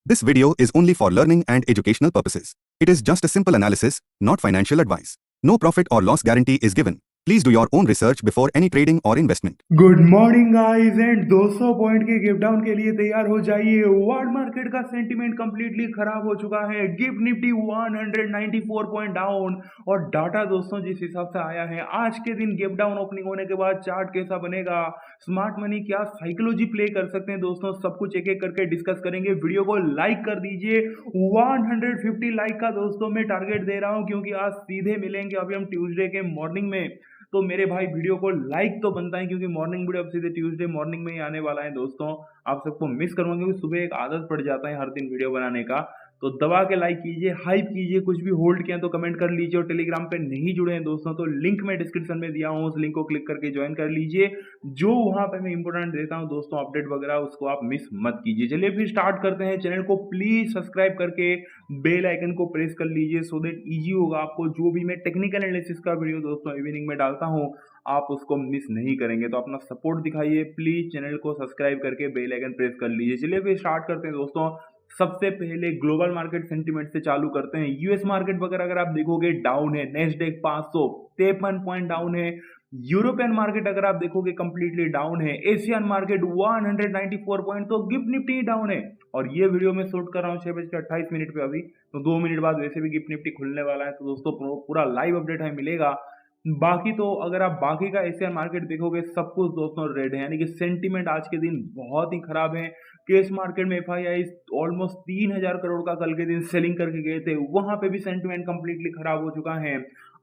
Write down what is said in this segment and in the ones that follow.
This video is only for learning and educational purposes. It is just a simple analysis, not financial advice. No profit or loss guarantee is given. Please do your own research before any trading or investment. Good morning guys and 200 point के gift down के लिए तैयार हो जाइए। World market का sentiment completely खराब हो चुका है। गिफ्ट निफ्टी 194 पॉइंट डाउन और डाटा दोस्तों जिस हिसाब से आया है आज के दिन गिफ्ट डाउन ओपनिंग होने के बाद चार्ट कैसा बनेगा, स्मार्ट मनी क्या साइकोलॉजी प्ले कर सकते हैं दोस्तों, सब कुछ एक एक करके डिस्कस करेंगे। वीडियो को लाइक कर दीजिए। 150 लाइक का दोस्तों मैं टारगेट दे रहा हूं क्योंकि आज सीधे मिलेंगे अभी हम ट्यूसडे के मॉर्निंग में। तो मेरे भाई वीडियो को लाइक तो बनता है क्योंकि मॉर्निंग वीडियो अब सीधे ट्यूसडे मॉर्निंग में ही आने वाला है दोस्तों। आप सबको मिस करूंगा क्योंकि सुबह एक आदत पड़ जाता है हर दिन वीडियो बनाने का। तो दबा के लाइक कीजिए, हाइप कीजिए, कुछ भी होल्ड किया तो कमेंट कर लीजिए। और टेलीग्राम पे नहीं जुड़े हैं दोस्तों तो लिंक मैं डिस्क्रिप्शन में दिया हूँ, उस लिंक को क्लिक करके ज्वाइन कर लीजिए। जो वहां पे मैं इंपोर्टेंट देता हूँ दोस्तों अपडेट वगैरह उसको आप मिस मत कीजिए। चलिए फिर स्टार्ट करते हैं। चैनल को प्लीज सब्सक्राइब करके बेल आइकन को प्रेस कर लीजिए सो दैट इजी होगा आपको जो भी मैं टेक्निकल एनालिसिस का वीडियो दोस्तों इवनिंग में डालता हूँ आप उसको मिस नहीं करेंगे। तो अपना सपोर्ट दिखाइए, प्लीज चैनल को सब्सक्राइब करके बेल आइकन प्रेस कर लीजिए। चलिए फिर स्टार्ट करते हैं दोस्तों। सबसे पहले ग्लोबल मार्केट सेंटीमेंट से चालू करते हैं। यूएस मार्केट वगैरह अगर आप देखोगे डाउन है, नेस्डेक 553 पॉइंट डाउन है। यूरोपियन मार्केट अगर आप देखोगे कंप्लीटली डाउन है। एशियन मार्केट 194 पॉइंट, तो गिफ्ट निफ्टी डाउन है। और ये वीडियो मैं शूट कर रहा हूँ 6:28 पे अभी, तो 2 मिनट बाद वैसे भी गिफ्ट निफ्टी खुलने वाला है। तो दोस्तों पूरा लाइव अपडेट हमें मिलेगा। बाकी तो अगर आप बाकी का एशियन मार्केट देखोगे सब कुछ दोस्तों रेड है, यानी कि सेंटीमेंट आज के दिन बहुत ही खराब है। केस मार्केट में एफआईआई ऑलमोस्ट 3000 करोड़ का कल के दिन सेलिंग करके गए थे, वहां पे भी सेंटीमेंट कंप्लीटली खराब हो चुका है।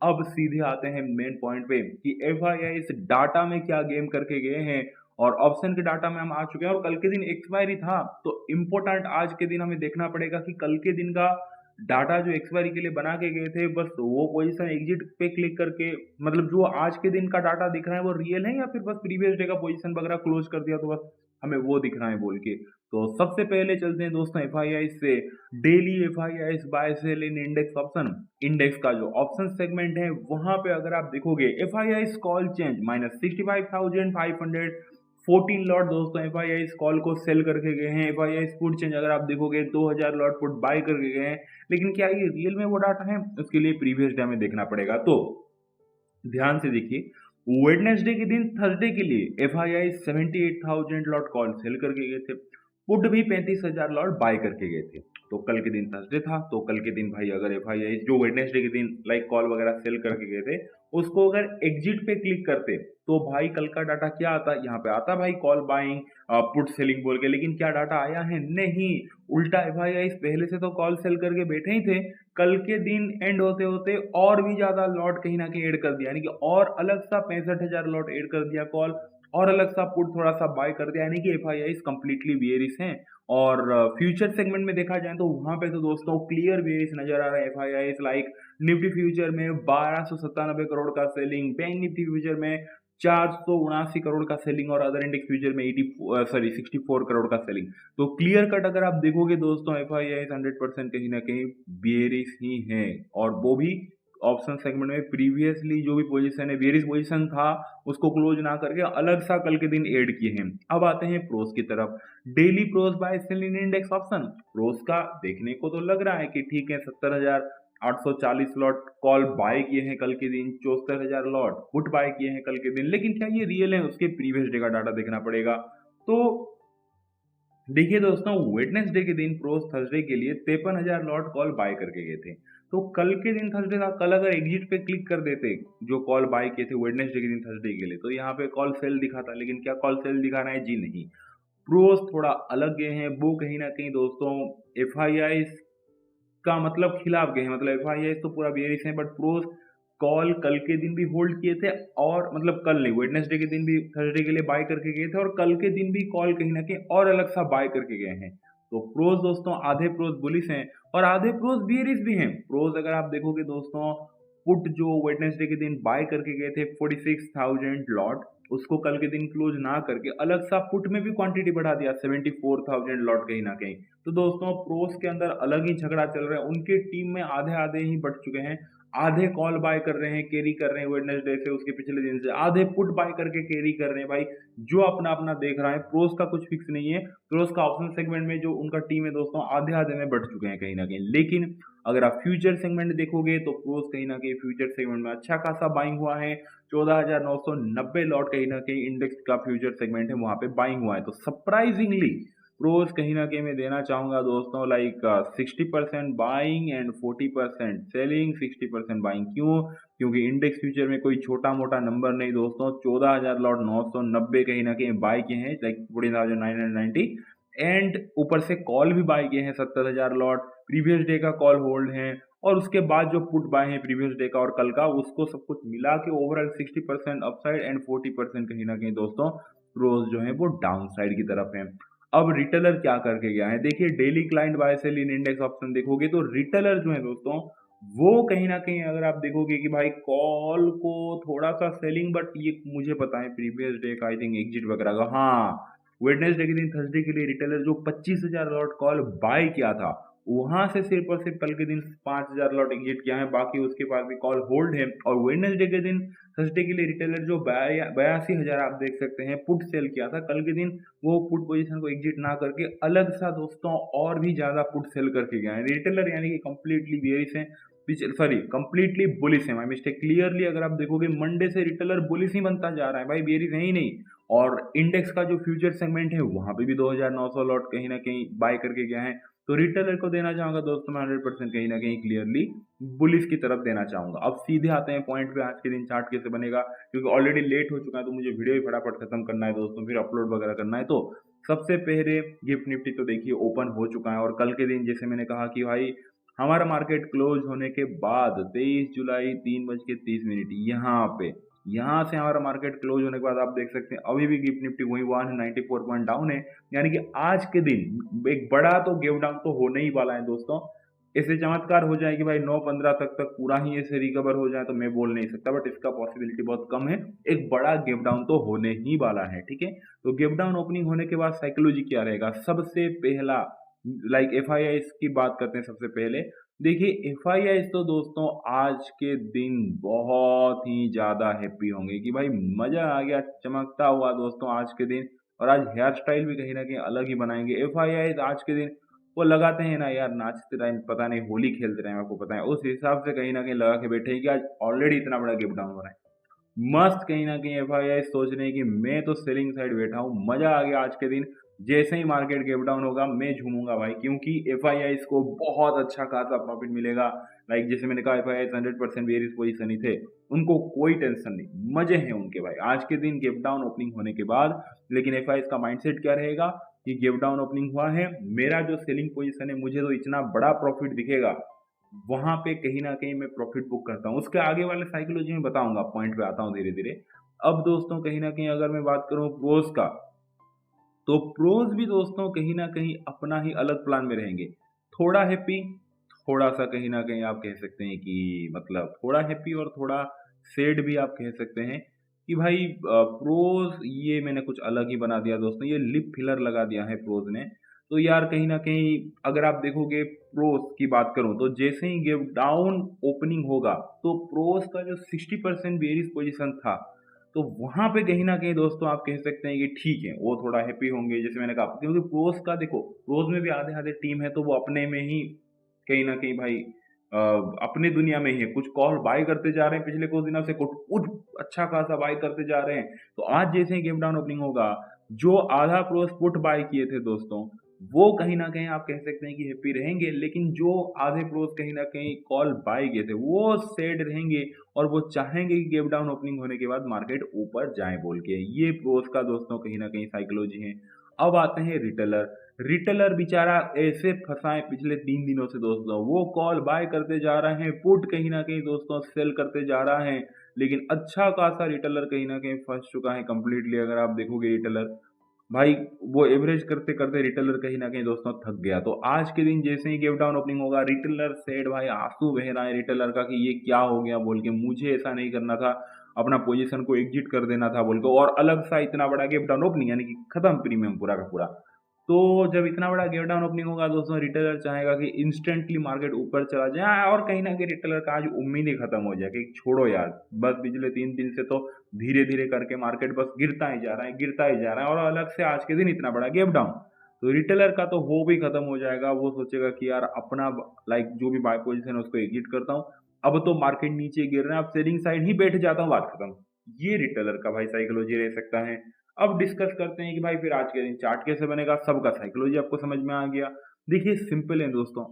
अब सीधे आते हैं मेन पॉइंट पे कि एफआईआई इस डाटा में क्या गेम करके गए हैं। और ऑप्शन के डाटा में हम आ चुके हैं और कल के दिन एक्सपायरी था, तो इम्पोर्टेंट आज के दिन हमें देखना पड़ेगा कि कल के दिन का डाटा जो एक्सपायरी के लिए बना के गए थे बस वो पोजीशन एग्जिट पे क्लिक करके, मतलब जो आज के दिन का डाटा दिख रहा है वो रियल है या फिर बस प्रीवियस डे का पोजीशन वगैरह क्लोज कर दिया तो बस हमें वो दिख रहा है बोल के। तो सबसे पहले चलते हैं दोस्तों एफआईआई से। डेली एफआईआई बाय सेल इन इंडेक्स ऑप्शन, इंडेक्स का जो ऑप्शन सेगमेंट है वहां पे अगर आप देखोगे एफआईआई कॉल चेंज -65,514 लॉट दोस्तों एफआईआई कॉल को सेल करके गए हैं। एफआईआई पुट चेंज अगर आप देखोगे 2000 लॉट पुट बाय करके गए हैं। लेकिन क्या ये रियल में वो डाटा है, उसके लिए प्रीवियस डे में देखना पड़ेगा। तो ध्यान से देखिए, वेडनेसडे के दिन थर्सडे के लिए एफआईआई 78,000 लॉट कॉल सेल करके गए थे, पुट भी 35,000 लॉट बाय करके गए थे। तो कल के दिन थर्सडे था, तो कल के दिन भाई अगर एफआईआई जो वेडनेसडे के दिन लाइक कॉल वगैरह सेल करके गए थे उसको अगर एग्जिट पे क्लिक करते तो भाई कल का डाटा क्या आता, यहाँ पे आता भाई कॉल बाइंग पुट सेलिंग बोल के। लेकिन क्या डाटा आया है, नहीं, उल्टा एफआईआई पहले से तो कॉल सेल करके बैठे ही थे, कल के दिन एंड होते होते और भी ज्यादा लॉट कहीं ना कहीं ऐड कर दिया, यानी कि और अलग सा 65,000 लॉट ऐड कर दिया कॉल, और अलग सा पुट थोड़ा सा बाय कर दिया, यानी कि एफआईआई कंप्लीटली बेयरिश हैं। और फ्यूचर सेगमेंट में देखा जाए तो वहां पे तो दोस्तों क्लियर बेयरिश नजर आ रहा है एफआईआई। लाइक निफ्टी फ्यूचर में 1297 करोड़ का सेलिंग, बैंक निफ्टी फ्यूचर में 479 करोड़ का सेलिंग और अदर इंडेक्स फ्यूचर में 64 करोड़ का सेलिंग। तो क्लियर कट अगर आप देखोगे दोस्तों एफआईआई 100% कहीं ना कहीं बेयरिश ही है, और वो भी ऑप्शन सेगमेंट में प्रीवियसली जो भी पोजीशन है बेयरिश पोजीशन था उसको क्लोज ना करके अलग सा कल के दिन ऐड किए हैं। अब आते हैं प्रोस की तरफ। डेली प्रोस बाय सेल इन इंडेक्स ऑप्शन, प्रोस का देखने को तो लग रहा है कि ठीक है 70,840 लॉट कॉल बाय किए हैं कल के दिन, 74,000 लॉट पुट बाय किए हैं कल के दिन। लेकिन क्या ये रियल है, उसके प्रीवियस डे का डाटा देखना पड़ेगा। तो देखिए दोस्तों, वेडनेसडे के दिन प्रोस थर्सडे के लिए 53,000 लॉट कॉल बाय करके गए थे। तो कल के दिन थर्सडे था, कल अगर एग्जिट पे क्लिक कर देते जो कॉल बाय किए थे वेडनेसडे के दिन थर्सडे के लिए, तो यहाँ पे कॉल सेल दिखाता। लेकिन क्या कॉल सेल दिखा रहा है, जी नहीं, प्रोस थोड़ा अलग गए हैं। वो कहीं ना कहीं दोस्तों एफआईआई का मतलब खिलाफ गए हैं, मतलब एफआईआई तो पूरा बेयरिश है, बट प्रोस कॉल कल के दिन भी होल्ड किए थे, और मतलब कल नहीं वेडनेसडे के दिन भी थर्सडे के लिए बाय करके गए थे, और कल के दिन भी कॉल कहीं ना कहीं और अलग सा बाय करके गए हैं। तो प्रोस दोस्तों आधे प्रोस बुलिश हैं और आधे प्रोस बियरिश भी हैं। प्रोस अगर आप देखोगे दोस्तों, पुट जो वेडनेसडे के दिन बाय करके गए थे 46,000 लॉट, उसको कल के दिन क्लोज ना करके अलग सा पुट में भी क्वांटिटी बढ़ा दिया 74,000 लॉट कहीं ना कहीं। तो दोस्तों प्रोस के अंदर अलग ही झगड़ा चल रहा है, उनके टीम में आधे आधे ही बढ़ चुके हैं। आधे कॉल बाय कर रहे हैं, कैरी कर रहे हैं वेडनेसडे से, उसके पिछले दिन से आधे पुट बाय करके कैरी कर रहे हैं भाई। जो अपना अपना देख रहा है, प्रोस का कुछ फिक्स नहीं है। प्रोस का ऑप्शन सेगमेंट में जो उनका टीम है दोस्तों, आधे आधे में बढ़ चुके हैं कहीं ना कहीं। लेकिन अगर आप फ्यूचर सेगमेंट देखोगे तो प्रोस कहीं ना कहीं फ्यूचर सेगमेंट में अच्छा खासा बाइंग हुआ है। 14,990 लॉट कहीं ना कहीं इंडेक्स का फ्यूचर सेगमेंट है, वहां पे बाइंग हुआ है। तो सरप्राइजिंगली प्रोस कहीं ना कहीं मैं देना चाहूंगा दोस्तों, like 60% buying and 40% selling. 60% buying क्यों? क्योंकि इंडेक्स फ्यूचर में कोई छोटा मोटा नंबर नहीं दोस्तों। 14,000 लॉट 990 कहीं ना कहीं बाय किए हैं, लाइक 14,990, एंड ऊपर से कॉल भी बाय किए हैं 70,000 लॉट। प्रीवियस डे का कॉल होल्ड है, और उसके बाद जो पुट बाय है प्रीवियस डे का और कल का, उसको सब कुछ मिला के ओवरऑल 60% अपसाइड एंड 40% कहीं ना कहीं दोस्तों प्रोस जो है वो डाउन साइड की तरफ है। अब रिटेलर क्या करके गया है, देखिए डेली क्लाइंट बाय सेल इन इंडेक्स ऑप्शन देखोगे तो रिटेलर जो है दोस्तों, वो कहीं ना कहीं अगर आप देखोगे कि भाई कॉल को थोड़ा सा सेलिंग, बट ये मुझे पता है प्रीवियस डे का आई थिंक एग्जिट वगैरह का, हाँ वेडनेसडे के दिन थर्सडे के लिए रिटेलर जो 25,000 लॉट कॉल बाय किया था, वहां से सिर्फ और सिर्फ कल के दिन 5,000 लॉट एग्जिट किया है, बाकी उसके पास भी कॉल होल्ड है। और वेडनेसडे के दिन थर्सडे के लिए रिटेलर जो 82,000 आप देख सकते हैं पुट सेल किया था कल के दिन, वो पुट पोजीशन को एग्जिट ना करके अलग सा दोस्तों और भी ज्यादा पुट सेल करके गया है रिटेलर, यानी कि कंप्लीटली बेयरिश है, सॉरी कंप्लीटली बुलिश है। माय मिस्टेक, क्लियरली अगर आप देखोगे मंडे से रिटेलर बुलिश ही बनता जा रहा है भाई, बेयरिश है ही नहीं। और इंडेक्स का जो फ्यूचर सेगमेंट है वहां पे भी 2,900 लॉट कहीं ना कहीं बाय करके गया है। तो रिटेलर को देना चाहूंगा दोस्तों मैं 100% कहीं ना कहीं क्लियरली बुलिश की तरफ देना चाहूंगा। अब सीधे आते हैं पॉइंट पे, आज के दिन चार्ट कैसे बनेगा, क्योंकि ऑलरेडी लेट हो चुका है तो मुझे वीडियो ही फटाफट खत्म करना है दोस्तों, फिर अपलोड वगैरह करना है। तो सबसे पहले गिफ्ट निफ्टी तो देखिए ओपन हो चुका है, और कल के दिन जैसे मैंने कहा कि भाई हमारा मार्केट क्लोज होने के बाद 23 जुलाई 3:30 यहाँ से हमारा मार्केट क्लोज होने के बाद आप देख सकते हैं अभी भी गिफ्ट निफ्टी वही 194 पॉइंट डाउन है। यानी कि आज के दिन एक बड़ा तो गिव डाउन तो होने ही वाला है दोस्तों। ऐसे चमत्कार हो जाए कि भाई 9:15 तक पूरा ही ऐसे रिकवर हो जाए तो मैं बोल नहीं सकता, बट इसका पॉसिबिलिटी बहुत कम है। एक बड़ा गिव डाउन तो होने ही वाला है, ठीक है। तो गिव डाउन ओपनिंग होने के बाद साइकोलॉजी क्या रहेगा, सबसे पहला लाइक एफआईआईस की बात करते हैं सबसे पहले। देखिए एफआईआईस तो दोस्तों आज के दिन बहुत ही ज्यादा हैप्पी होंगे कि भाई मजा आ गया, चमकता हुआ दोस्तों आज के दिन। और आज हेयर स्टाइल भी कहीं ना कहीं अलग ही बनाएंगे एफआईआईस आज के दिन। वो लगाते हैं ना यार, नाचते टाइम पता नहीं होली खेलते टाइम आपको पता है, उस हिसाब से कहीं ना कहीं लगा के बैठे हैं कि आज ऑलरेडी इतना बड़ा गिफ्ट डाउन हो रहा है। मस्त कहीं ना कहीं एफआईआईस सोच रहे हैं कि मैं तो सेलिंग साइड बैठा हूँ, मजा आ गया आज के दिन। जैसे ही मार्केट गैप डाउन होगा मैं झूमूंगा भाई, क्योंकि एफआईआईस को बहुत अच्छा खासा प्रॉफिट मिलेगा। लाइक जैसे मैंने कहा एफआईआईस 100% बेयरिश पोजीशन ही थे, उनको कोई टेंशन नहीं, मजे हैं उनके भाई आज के दिन गैप डाउन ओपनिंग होने के बाद। लेकिन एफआईआईस का माइंडसेट क्या रहेगा कि गैप डाउन ओपनिंग हुआ है, मेरा जो सेलिंग पोजीशन है मुझे तो इतना बड़ा प्रॉफिट दिखेगा, वहां पे कहीं ना कहीं मैं प्रॉफिट बुक करता हूँ। उसके आगे वाले साइकोलॉजी में बताऊंगा, पॉइंट पे आता हूँ धीरे धीरे। अब दोस्तों कहीं ना कहीं अगर मैं बात करूँ प्रोज का, तो प्रोज भी दोस्तों कहीं ना कहीं अपना ही अलग प्लान में रहेंगे। थोड़ा हैप्पी, थोड़ा सा कहीं ना कहीं आप कह सकते हैं कि मतलब थोड़ा हैप्पी और थोड़ा सैड भी आप कह सकते हैं कि भाई प्रोज ये मैंने कुछ अलग ही बना दिया दोस्तों, ये लिप फिलर लगा दिया है प्रोज ने। तो यार कहीं ना कहीं अगर आप देखोगे प्रोज की बात करूं तो जैसे ही गेप डाउन ओपनिंग होगा तो प्रोज का जो 60% बेरिश पोजीशन था, तो वहां पे कहीं ना कहीं दोस्तों आप कह सकते हैं कि ठीक है वो थोड़ा हैप्पी होंगे, जैसे मैंने कहा, क्योंकि प्रोज का देखो प्रोज में भी आधे आधे टीम है, तो वो अपने में ही कहीं ना कहीं भाई अपने दुनिया में ही है। कुछ कॉल बाय करते जा रहे हैं पिछले कुछ दिनों से, कुछ कुछ अच्छा खासा बाय करते जा रहे हैं। तो आज जैसे ही गेम डाउन ओपनिंग होगा, जो आधा प्रोस पुट बाय किए थे दोस्तों, वो कहीं ना कहीं आप कह सकते हैं कि हैप्पी रहेंगे। लेकिन जो आधे प्रोस कहीं ना कहीं कॉल बाय किए थे वो सैड रहेंगे, और वो चाहेंगे कि गेप डाउन ओपनिंग होने के बाद मार्केट ऊपर जाए बोल के। ये प्रोस का दोस्तों कहीं ना कहीं साइकोलॉजी है। अब आते हैं रिटेलर। रिटेलर बेचारा ऐसे फंसा है पिछले 3 दिनों से दोस्तों, वो कॉल बाय करते जा रहे हैं, पुट कहीं ना कहीं दोस्तों सेल करते जा रहा है। लेकिन अच्छा खासा रिटेलर कहीं ना कहीं फंस चुका है कंप्लीटली। अगर आप देखोगे रिटेलर भाई, वो एवरेज करते करते रिटेलर कहीं ना कहीं दोस्तों थक गया। तो आज के दिन जैसे ही गेप डाउन ओपनिंग होगा, रिटेलर सेड भाई आंसू बह रहा है रिटेलर का कि ये क्या हो गया बोल के, मुझे ऐसा नहीं करना था, अपना पोजीशन को एग्जिट कर देना था बोल के, और अलग सा इतना बड़ा गेप डाउन ओपनिंग यानी कि खत्म प्रीमियम पूरा का पूरा। तो जब इतना बड़ा गैप डाउन ओपनिंग होगा दोस्तों, रिटेलर चाहेगा कि इंस्टेंटली मार्केट ऊपर चला जाए, और कहीं ना कहीं रिटेलर का आज उम्मीद ही खत्म हो जाए कि छोड़ो यार, बस पिछले 3 दिन से तो धीरे धीरे करके मार्केट बस गिरता ही जा रहा है, गिरता ही जा रहा है, और अलग से आज के दिन इतना बड़ा गैप डाउन, तो रिटेलर का तो होप ही खत्म हो जाएगा। वो सोचेगा कि यार अपना जो भी बाय पोजीशन है उसको एग्जिट करता हूँ, अब तो मार्केट नीचे गिर रहा है, अब सेलिंग साइड ही बैठ जाता हूँ, बात खत्म। ये रिटेलर का भाई साइकोलॉजी रह सकता है। अब डिस्कस करते हैं कि भाई फिर आज के दिन चार्ट कैसे बनेगा, सबका साइकोलॉजी आपको समझ में आ गया। देखिए सिंपल है दोस्तों,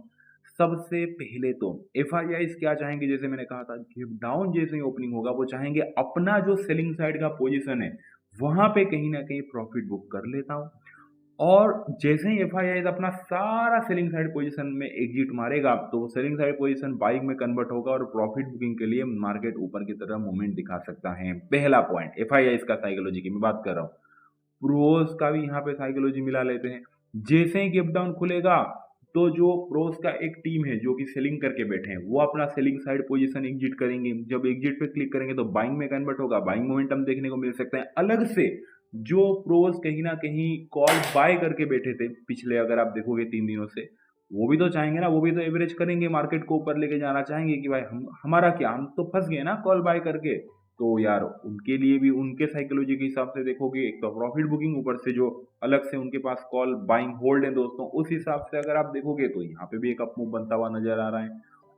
सबसे पहले तो एफआईआईस क्या चाहेंगे, जैसे मैंने कहा था गिव डाउन जैसे ही ओपनिंग होगा वो चाहेंगे अपना जो सेलिंग साइड का पोजीशन है वहां पे कहीं ना कहीं प्रॉफिट बुक कर लेता हूं, और जैसे ही एफआईआईस अपना सारा सेलिंग साइड पोजीशन में एग्जिट मारेगा तो वो सेलिंग साइड पोजीशन बाइंग में कन्वर्ट होगा और प्रॉफिट बुकिंग के लिए मार्केट ऊपर की तरफ मूवमेंट दिखा सकता है। पहला पॉइंट एफआईआईस का साइकोलॉजी की मैं बात कर रहा हूँ। प्रोस का भी यहाँ पे साइकोलॉजी मिला लेते हैं। जैसे ही गैप डाउन खुलेगा तो जो प्रोस का एक टीम है जो कि सेलिंग करके बैठे हैं वो अपना सेलिंग साइड पोजीशन एग्जिट करेंगे, जब एग्जिट पे क्लिक करेंगे तो बाइंग में कन्वर्ट होगा, बाइंग मोमेंटम देखने को मिल सकता है। अलग से जो प्रोस कहीं ना कहीं कॉल बाय करके बैठे थे पिछले, अगर आप देखोगे 3 दिनों से, वो भी तो चाहेंगे ना, वो भी तो एवरेज करेंगे, मार्केट को ऊपर लेके जाना चाहेंगे कि भाई हम हमारा क्या, हम तो फंस गए ना कॉल बाय करके। तो यार उनके लिए भी उनके साइकोलॉजी के हिसाब से देखोगे, एक तो प्रॉफिट बुकिंग, ऊपर से जो अलग से उनके पास कॉल बाइंग होल्ड है दोस्तों, उस हिसाब से अगर आप देखोगे तो यहाँ पे भी एक अप मूव बनता हुआ नजर आ रहा है।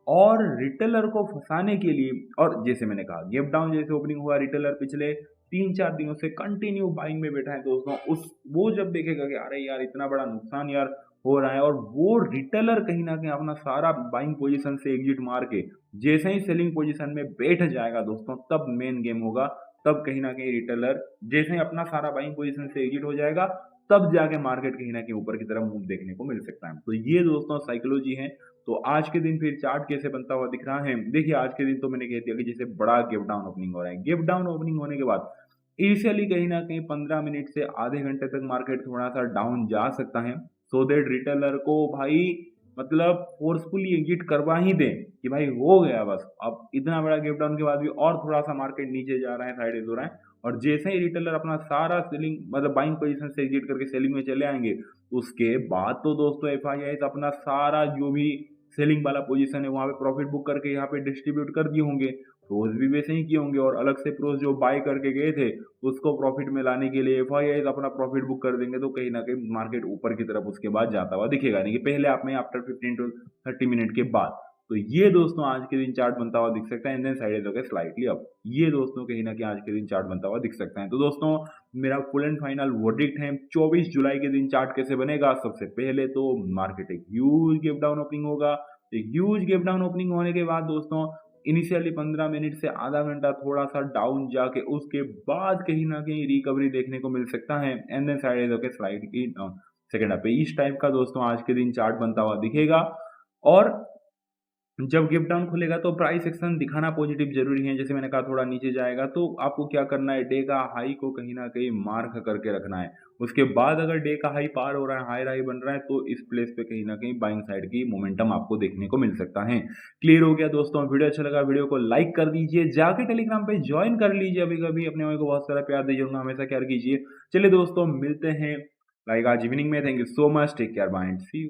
और रिटेलर को फंसाने के लिए, और जैसे मैंने कहा गैप डाउन जैसे ओपनिंग हुआ, रिटेलर पिछले 3-4 दिनों से कंटिन्यू बाइंग में बैठा है दोस्तों, उस वो जब देखेगा कि अरे यार इतना बड़ा नुकसान यार हो रहा है, और वो रिटेलर कहीं ना कहीं अपना सारा बाइंग पोजीशन से एग्जिट मार के जैसे ही सेलिंग पोजीशन में बैठ जाएगा दोस्तों, तब मेन गेम होगा। तब कहीं ना कहीं रिटेलर जैसे ही अपना सारा बाइंग पोजीशन से एग्जिट हो जाएगा, तब जाके मार्केट कहीं ना कहीं ऊपर की तरफ मूव देखने को मिल सकता है। तो ये दोस्तों साइकोलॉजी है। तो आज के दिन फिर चार्ट कैसे बनता हुआ दिख रहा है, देखिए आज के दिन तो मैंने कह दिया कि जैसे बड़ा गैप डाउन ओपनिंग हो रहा है, गैप डाउन ओपनिंग होने के बाद इनिशियली कहीं ना कहीं 15 मिनट से आधे घंटे तक मार्केट थोड़ा सा डाउन जा सकता है, सो दैट रिटेलर को भाई मतलब फोर्सफुली एग्जिट करवा ही दें कि भाई हो गया बस, अब इतना बड़ा गैप डाउन के बाद भी और थोड़ा सा मार्केट नीचे जा रहा है, साइड हो रहा है, और जैसे ही रिटेलर अपना सारा सेलिंग मतलब बाइंग पोजीशन से एग्जिट करके सेलिंग में चले आएंगे, उसके बाद तो दोस्तों एफआईआई अपना सारा जो भी सेलिंग वाला पोजीशन है वहां पे प्रॉफिट बुक करके यहाँ पे डिस्ट्रीब्यूट कर दिए होंगे, प्रोज भी वैसे ही किए होंगे, और अलग से प्रोज जो बाय करके गए थे उसको प्रॉफिट में लाने के लिए एफआईआई अपना प्रॉफिट बुक कर देंगे, तो कहीं ना कहीं मार्केट ऊपर की तरफ उसके बाद जाता हुआ दिखेगा, नहीं कि पहले आप में आफ्टर 15 to 30 मिनट के बाद। तो ये दोस्तों आज के दिन चार्ट बनता हुआ दिख सकता है, एंड देन साइड होकर स्लाइटली अप, ये दोस्तों कहीं ना कहीं आज के दिन चार्ट बनता हुआ दिख सकता है। तो दोस्तों मेरा फुल एंड फाइनल वर्डिक्ट है, 24 जुलाई के दिन चार्ट कैसे बनेगा, सबसे पहले तो मार्केट एक ह्यूज गैप डाउन ओपनिंग होगा, एक ह्यूज गैप डाउन ओपनिंग होने के बाद दोस्तों इनिशियली 15 मिनट से आधा घंटा थोड़ा सा डाउन जाके उसके बाद कहीं ना कहीं रिकवरी देखने को मिल सकता है, एंड देन साइड होकर स्लाइड की सेकेंड हाफ पे इस टाइप का दोस्तों आज के दिन चार्ट बनता हुआ दिखेगा। और जब गैप डाउन खुलेगा तो प्राइस एक्शन दिखाना पॉजिटिव जरूरी है, जैसे मैंने कहा थोड़ा नीचे जाएगा तो आपको क्या करना है, डे का हाई को कहीं ना कहीं मार्क करके रखना है, उसके बाद अगर डे का हाई पार हो रहा है, हायर हाई बन रहा है, तो इस प्लेस पे कहीं ना कहीं बाइंग साइड की मोमेंटम आपको देखने को मिल सकता है। क्लियर हो गया दोस्तों, वीडियो अच्छा लगा वीडियो को लाइक कर दीजिए, जाके टेलीग्राम पे ज्वाइन कर लीजिए, अभी कभी अपने भाई को बहुत सारा प्यार दीजिए, हमेशा केयर कीजिए। चलिए दोस्तों मिलते हैं लाइक आज इवनिंग में, thank you so much, take care, bye and see you.